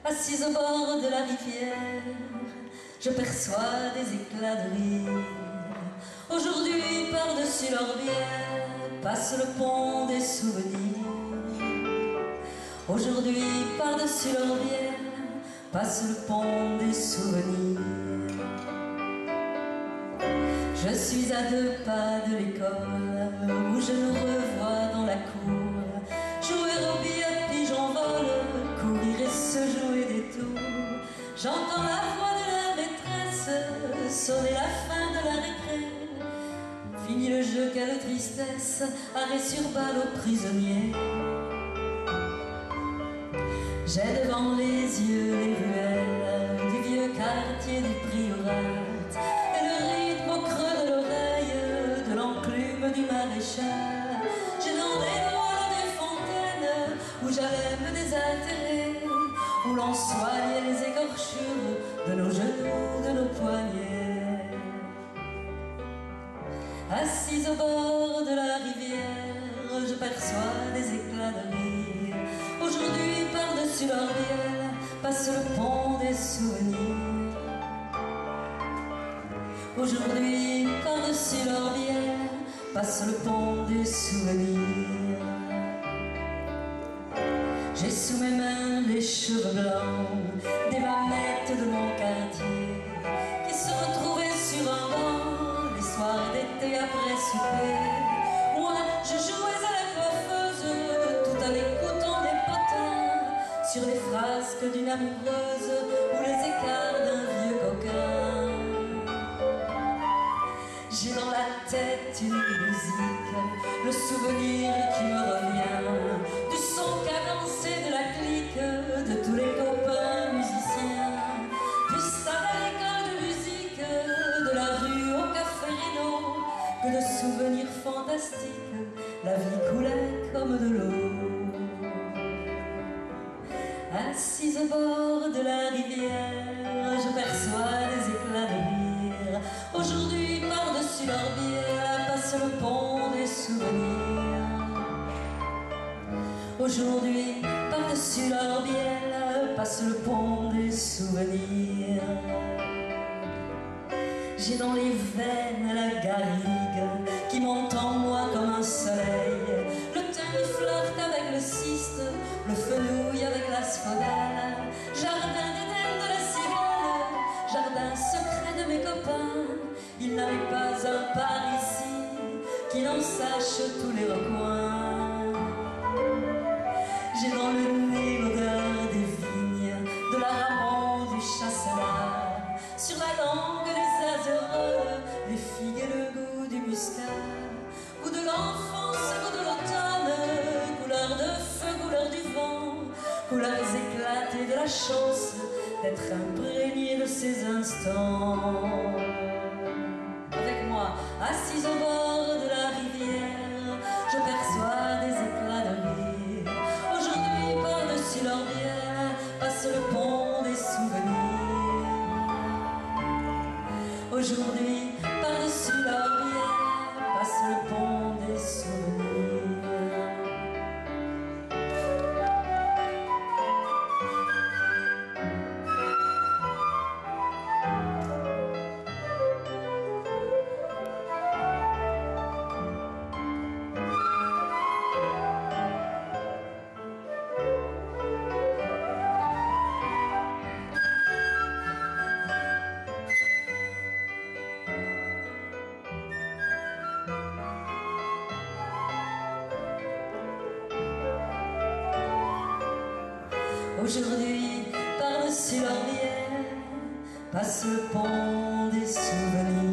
Assise au bord de la rivière, je perçois des éclats de rire. Aujourd'hui, par-dessus leur bière, passe le pont des souvenirs. Aujourd'hui, par-dessus leur bière, passe le pont des souvenirs. Je suis à 2 pas de l'école, où je nous revois dans la cour, jouer aux billets puis j'envole, courir et se jouer des tours. J'entends la voix de la maîtresse sonner la fin de la récré. Fini le jeu, quelle tristesse, arrêt sur balle aux prisonniers. J'ai devant les yeux les ruelles du vieux quartier du Priorat et le rythme au creux de l'oreille de l'enclume du maréchal. J'ai dans les doigts des fontaines où j'allais me désaltérer, où l'on soignait les écorchures de nos genoux, de nos poignets. Assise au bord de la rivière, je perçois des éclats de rire. Aujourd'hui, par-dessus leur bière, passe le pont des souvenirs. Aujourd'hui, par-dessus leur bière, passe le pont des souvenirs. J'ai sous mes mains les cheveux blancs des mamettes de mon quartier qui se retrouvaient sur un banc les soirs d'été après souper. Moi, je jouais à la coiffeuse tout en écoutant des potins sur les frasques d'une amoureuse ou les écarts d'un vieux coquin. J'ai dans la tête une musique, le souvenir qui me revient du son cadencé de la clique, de tous les copains musiciens, du stade à l'école de musique, de la rue au café Reno, que de souvenirs fantastiques, la vie coulait comme de l'eau. Assise au bord de la rivière, je perçois des éclats de rire. Aujourd'hui, par-dessus leur bière, passe le pont des souvenirs. Aujourd'hui, par-dessus leur bière, passe le pont des souvenirs. J'ai dans les veines la garrigue qui monte en moi comme un soleil, le teint qui flirte avec le cyste, le fenouil avec l'asphodèle, jardin d'Éden de la cigale, jardin secret de mes copains. Il n'avait pas un par ici qui n'en sache tous les recoins. J'ai dans le nez l'odeur des vignes, de la ramon, du chasselas, sur la langue les azéroles, les figues et le goût du muscat, goût de l'enfance, goût de l'automne, couleur de feu, couleur du vent, couleurs éclatées de la chance d'être imprégné de ces instants. Avec moi, assise au bord de la rivière, je perçois des éclats de rire. Aujourd'hui, par-dessus leur bière, passe le pont des souvenirs. Aujourd'hui, par-dessus leur bière, passe le pont des souvenirs. Aujourd'hui, par-dessus leur bière, passe le pont des souvenirs.